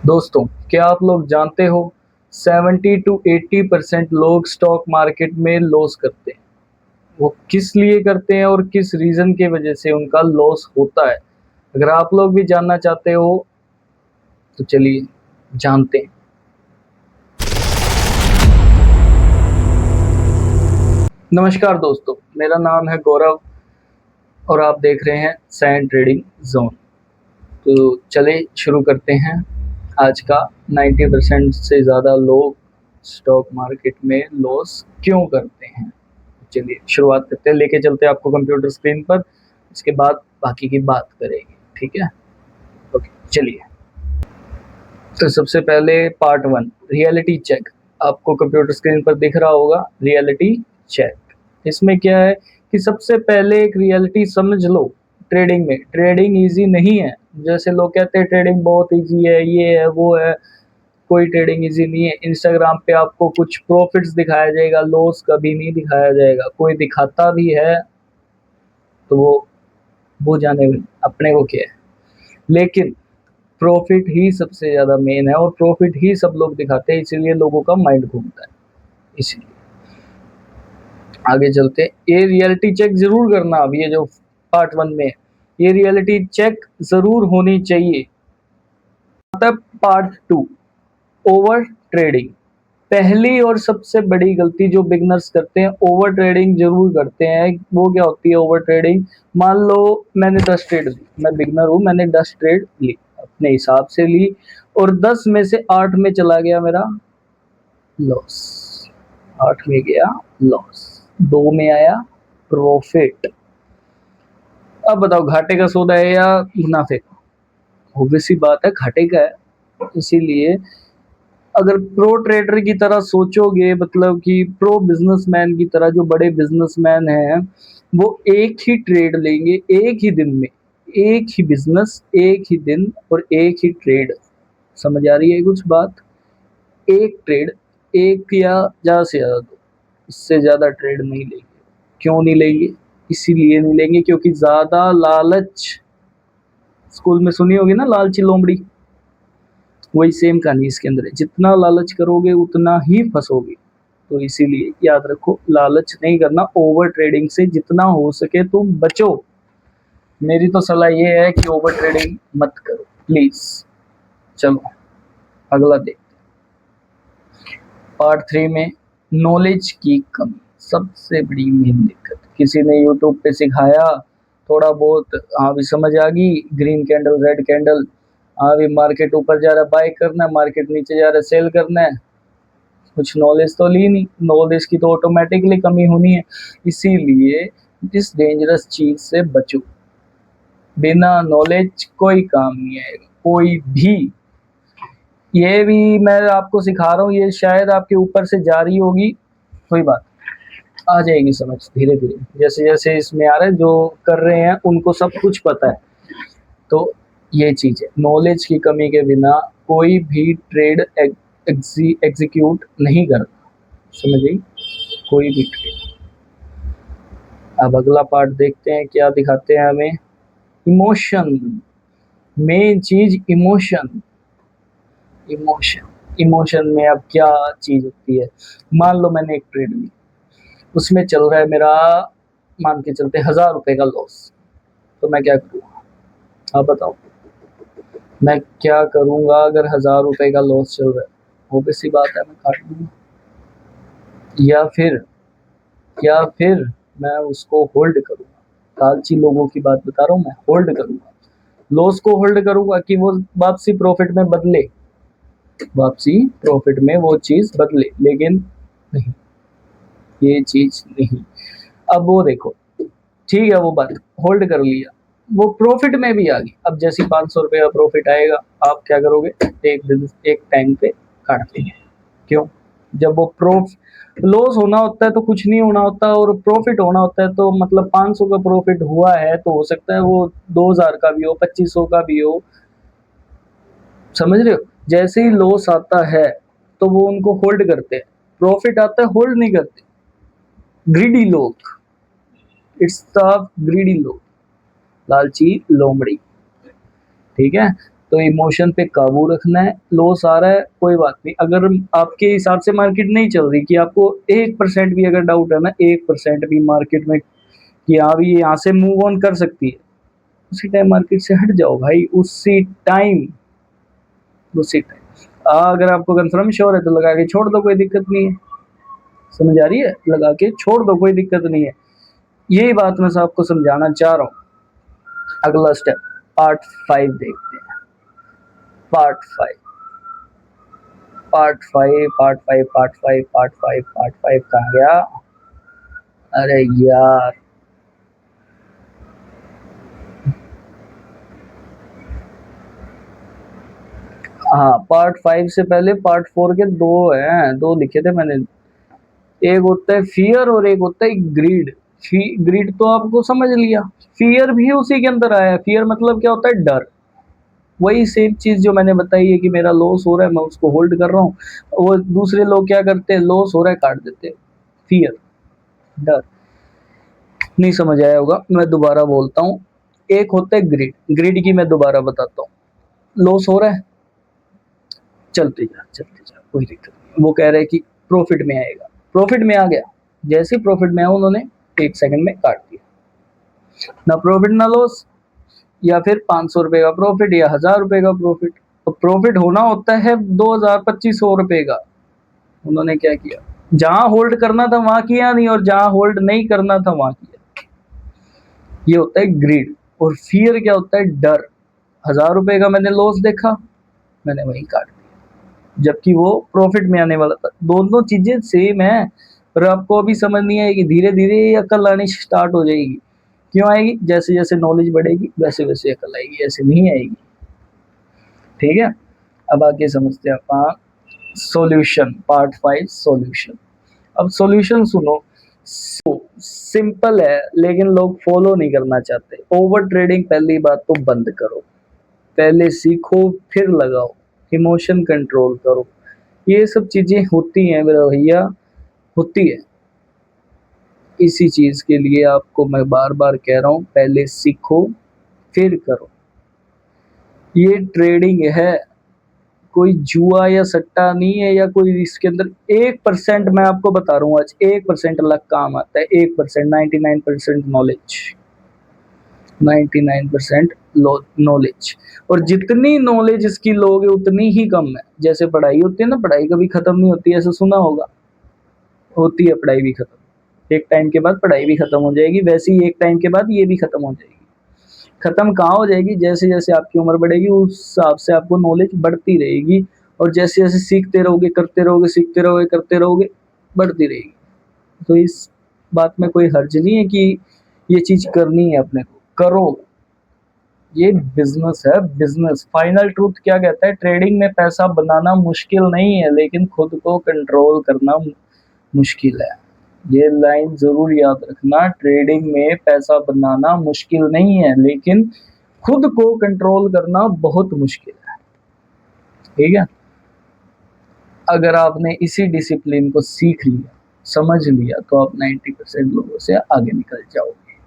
दोस्तों, क्या आप लोग जानते हो 70 टू 80% लोग स्टॉक मार्केट में लॉस करते हैं। वो किस लिए करते हैं और किस रीज़न की वजह से उनका लॉस होता है। अगर आप लोग भी जानना चाहते हो तो चलिए जानते हैं। नमस्कार दोस्तों, मेरा नाम है गौरव और आप देख रहे हैं सैन ट्रेडिंग ज़ोन। तो चलिए शुरू करते हैं। आज का 90% से ज़्यादा लोग स्टॉक मार्केट में लॉस क्यों करते हैं। चलिए शुरुआत करते हैं, लेके चलते हैं आपको कंप्यूटर स्क्रीन पर, इसके बाद बाकी की बात करेंगे। ठीक है, ओके चलिए। तो सबसे पहले पार्ट वन, रियलिटी चेक। आपको कंप्यूटर स्क्रीन पर दिख रहा होगा रियलिटी चेक। इसमें क्या है कि सबसे पहले एक रियलिटी समझ लो। ट्रेडिंग में ट्रेडिंग इजी नहीं है। जैसे लोग कहते हैं ट्रेडिंग बहुत इजी है, ये है वो है। कोई ट्रेडिंग इजी नहीं है। इंस्टाग्राम पे आपको कुछ प्रॉफिट्स दिखाया जाएगा, लॉस कभी नहीं दिखाया जाएगा। कोई दिखाता भी है तो वो जाने अपने को क्या है, लेकिन प्रॉफिट ही सबसे ज़्यादा मेन है और प्रॉफिट ही सब लोग दिखाते हैं, इसीलिए लोगों का माइंड घूमता है। इसलिए आगे चलते हैं। ये रियलिटी चेक ज़रूर करना। अब ये जो पार्ट वन में ये रियलिटी चेक ज़रूर होनी चाहिए। तब पार्ट टू, ओवर ट्रेडिंग। पहली और सबसे बड़ी गलती जो बिगनर्स करते हैं, ओवर ट्रेडिंग जरूर करते हैं। वो क्या होती है ओवर ट्रेडिंग? मान लो मैंने 10 ट्रेड ली, मैं बिगनर हूँ, मैंने 10 ट्रेड ली, अपने हिसाब से ली और 10 में से 8 में चला गया मेरा लॉस। 8 में गया लॉस, 2 में आया प्रॉफिट। अब बताओ घाटे का सौदा है या मुनाफे का? ऑब्वियस सी बात है घाटे का है। इसीलिए अगर प्रो ट्रेडर की तरह सोचोगे, मतलब कि प्रो बिजनेसमैन की तरह, जो बड़े बिजनेसमैन हैं वो एक ही ट्रेड लेंगे एक ही दिन में, एक ही बिजनेस एक ही दिन और एक ही ट्रेड। समझ आ रही है कुछ बात? एक ट्रेड, एक या ज़्यादा से ज़्यादा दो, इससे ज़्यादा ट्रेड नहीं लेंगे। क्यों नहीं लेंगे? इसीलिए नहीं लेंगे क्योंकि ज़्यादा लालच, स्कूल में सुनी होगी ना लालची लोमड़ी, वही सेम कहानी इसके अंदर है। जितना लालच करोगे उतना ही फंसोगे। तो इसीलिए याद रखो, लालच नहीं करना। ओवर ट्रेडिंग से जितना हो सके तुम बचो। मेरी तो सलाह ये है कि ओवर ट्रेडिंग मत करो प्लीज। चलो अगला देख। पार्ट थ्री में नॉलेज की कमी सबसे बड़ी मेन दिक्कत। किसी ने यूट्यूब पे सिखाया थोड़ा बहुत, हाँ भी समझ आ गई, ग्रीन कैंडल रेड कैंडल, हाँ भी मार्केट ऊपर जा रहा है बाय करना है, मार्केट नीचे जा रहा है सेल करना है। कुछ नॉलेज तो ली नहीं, नॉलेज की तो ऑटोमेटिकली कमी होनी है। इसीलिए इस डेंजरस चीज से बचो। बिना नॉलेज कोई काम नहीं आएगा, कोई भी। ये भी मैं आपको सिखा रहा हूँ, ये शायद आपके ऊपर से जारी होगी, कोई बात आ जाएगी समझ धीरे धीरे। जैसे जैसे इसमें आ रहे जो कर रहे हैं उनको सब कुछ पता है। तो ये चीज है, नॉलेज की कमी के बिना कोई भी ट्रेड एग्जीक्यूट नहीं करता। समझ गई? कोई भी ट्रेड। अब अगला पार्ट देखते हैं क्या दिखाते हैं हमें। इमोशन, मेन चीज इमोशन। इमोशन, इमोशन में अब क्या चीज होती है? मान लो मैंने एक ट्रेड ली, उसमें चल रहा है मेरा, मान के चलते 1000 रुपए का लॉस। तो मैं क्या करूँगा? आप बताओ, मैं क्या करूँगा अगर 1000 रुपए का लॉस चल रहा है? ऑब्वियस सी बात है मैं काट दूंगा, या फिर मैं उसको होल्ड करूँगा। लालची लोगों की बात बता रहा हूँ, मैं होल्ड करूँगा। लॉस को होल्ड करूँगा कि वो वापसी प्रॉफिट में बदले, वापसी प्रॉफिट में वो चीज़ बदले, लेकिन नहीं, ये चीज़ नहीं। अब वो देखो, ठीक है वो बात होल्ड कर लिया, वो प्रॉफिट में भी आ गई। अब जैसे 500 रुपये का प्रॉफिट आएगा, आप क्या करोगे? एक दिन एक टाइम पे काट देंगे। क्यों? जब वो लॉस होना होता है तो कुछ नहीं होना होता, और प्रॉफिट होना होता है तो मतलब 500 का प्रॉफिट हुआ है तो हो सकता है वो 2000 का भी हो, 2500 का भी हो। समझ रहे हो? जैसे ही लॉस आता है तो वो उनको होल्ड करते हैं, प्रॉफिट आता है होल्ड नहीं करते। ग्रीडी लोग, इट्स द ग्रीडी लोग, लालची लोमड़ी। ठीक है, तो इमोशन पे काबू रखना है। लॉस आ रहा है कोई बात नहीं, अगर आपके हिसाब से मार्केट नहीं चल रही, कि आपको 1% भी अगर डाउट है ना, 1% भी मार्केट में कि हाँ भी यहाँ से मूव ऑन कर सकती है, उसी टाइम मार्केट से हट जाओ भाई, उसी टाइम, उसी टाइम। अगर आपको कंफर्म श्योर है तो लगा के छोड़ दो, कोई दिक्कत नहीं है। समझ आ रही है? लगा के छोड़ दो, कोई दिक्कत नहीं है। यही बात मैं आपको समझाना चाह रहा हूँ। अगला स्टेप पार्ट 5 देखते हैं। Part 5 part 5 part 5 part 5 part 5 part 5 कहाँ गया? अरे यार, हाँ, पार्ट 5 से पहले पार्ट 4 के दो हैं, दो लिखे थे मैंने। एक होता है फियर और एक होता है ग्रीड। ग्रीड तो आपको समझ लिया, फियर भी उसी के अंदर आया। फियर मतलब क्या होता है? डर। वही सेम चीज जो मैंने बताई है कि मेरा लॉस हो रहा है, मैं उसको होल्ड कर रहा हूँ। वो दूसरे लोग क्या करते हैं? लॉस हो रहा है काट देते हैं। फियर, डर। नहीं समझ आया होगा, मैं दोबारा बोलता हूँ। एक होता है ग्रिड। ग्रिड की मैं दोबारा बताता हूँ। लॉस हो रहा है, चलते जा, कोई दिक्कत नहीं। वो कह रहे हैं कि प्रॉफिट में आएगा, प्रॉफिट में आ गया। जैसे प्रॉफिट में आया उन्होंने 1 सेकंड में काट दिया। ना प्रॉफिट ना लॉस, या फिर 500 रुपए का प्रॉफिट या 1000 रुपए का प्रॉफिट। तो प्रॉफिट होना होता है 2000-2500 रुपए का। उन्होंने क्या किया? जहां होल्ड करना था वहां किया नहीं, और जहां होल्ड नहीं करना था वहां किया। ये होता है ग्रीड। और फियर क्या होता है? डर। 1000 रुपए का मैंने लॉस देखा, मैंने वही काट दिया, जबकि वो प्रॉफिट में आने वाला था। दोनों चीजें सेम है, पर आपको अभी समझ नहीं आएगी। धीरे धीरे ये अकल आनी स्टार्ट हो जाएगी। क्यों आएगी? जैसे जैसे नॉलेज बढ़ेगी वैसे वैसे अकल आएगी, ऐसे नहीं आएगी। ठीक है, अब आगे समझते हैं अपन सॉल्यूशन। Part 5 solution. अब सॉल्यूशन सुनो। सिंपल है लेकिन लोग फॉलो नहीं करना चाहते। ओवर ट्रेडिंग पहली बात तो बंद करो, पहले सीखो फिर लगाओ। इमोशन कंट्रोल करो। ये सब चीजें होती हैं मेरा भैया, होती है। इसी चीज के लिए आपको मैं बार बार कह रहा हूँ, पहले सीखो फिर करो। ये ट्रेडिंग है, कोई जुआ या सट्टा नहीं है, या कोई इसके अंदर 1% मैं आपको बता रहा हूँ आज, 1% लक काम आता है। 1%, 99% नॉलेज, 99% नॉलेज। और जितनी नॉलेज इसकी लोगे उतनी ही कम है। जैसे पढ़ाई होती है ना, पढ़ाई कभी खत्म नहीं होती, ऐसा सुना होगा। होती है पढ़ाई भी खत्म, एक टाइम के बाद पढ़ाई भी खत्म हो जाएगी। वैसे ही एक टाइम के बाद ये भी खत्म हो जाएगी। खत्म कहाँ हो जाएगी? जैसे जैसे आपकी उम्र बढ़ेगी उस हिसाब से आपको नॉलेज बढ़ती रहेगी। और जैसे जैसे सीखते रहोगे, करते रहोगे, सीखते रहोगे, करते रहोगे, बढ़ती रहेगी। तो इस बात में कोई हर्ज नहीं है कि ये चीज करनी है अपने को, करो। ये बिजनेस है, बिजनेस। फाइनल ट्रूथ क्या कहता है? ट्रेडिंग में पैसा बनाना मुश्किल नहीं है, लेकिन खुद को कंट्रोल करना मुश्किल है। ये लाइन जरूर याद रखना। ट्रेडिंग में पैसा बनाना मुश्किल नहीं है, लेकिन खुद को कंट्रोल करना बहुत मुश्किल है। ठीक है, अगर आपने इसी डिसिप्लिन को सीख लिया, समझ लिया, तो आप 90% लोगों से आगे निकल जाओगे।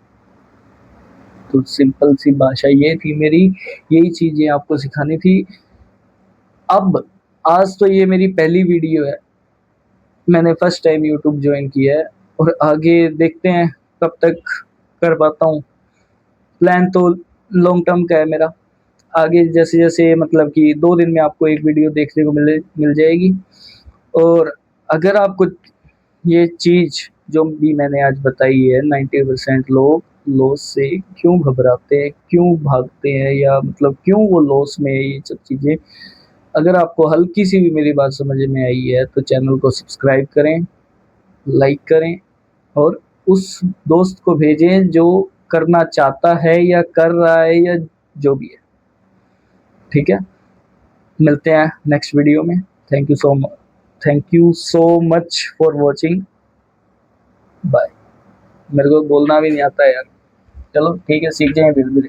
तो सिंपल सी भाषा ये थी मेरी, यही चीजें आपको सिखानी थी। अब आज तो ये मेरी पहली वीडियो है, मैंने फर्स्ट टाइम यूट्यूब ज्वाइन किया है, और आगे देखते हैं कब तक कर पाता हूँ। प्लान तो लॉन्ग टर्म का है मेरा। आगे जैसे जैसे मतलब कि 2 दिन में आपको एक वीडियो देखने को मिल जाएगी। और अगर आपको ये चीज़ जो भी मैंने आज बताई है, 90% लोग लॉस से क्यों घबराते हैं, क्यों भागते हैं, या मतलब क्यों वो लॉस में है, ये सब चीज़ें अगर आपको हल्की सी भी मेरी बात समझ में आई है, तो चैनल को सब्सक्राइब करें, लाइक करें, और उस दोस्त को भेजें जो करना चाहता है या कर रहा है, या जो भी है। ठीक है, मिलते हैं नेक्स्ट वीडियो में। Thank you so much, thank you so much for watching. Bye. मेरे को बोलना भी नहीं आता है यार। चलो ठीक है, सीख जाएं धीरे धीरे।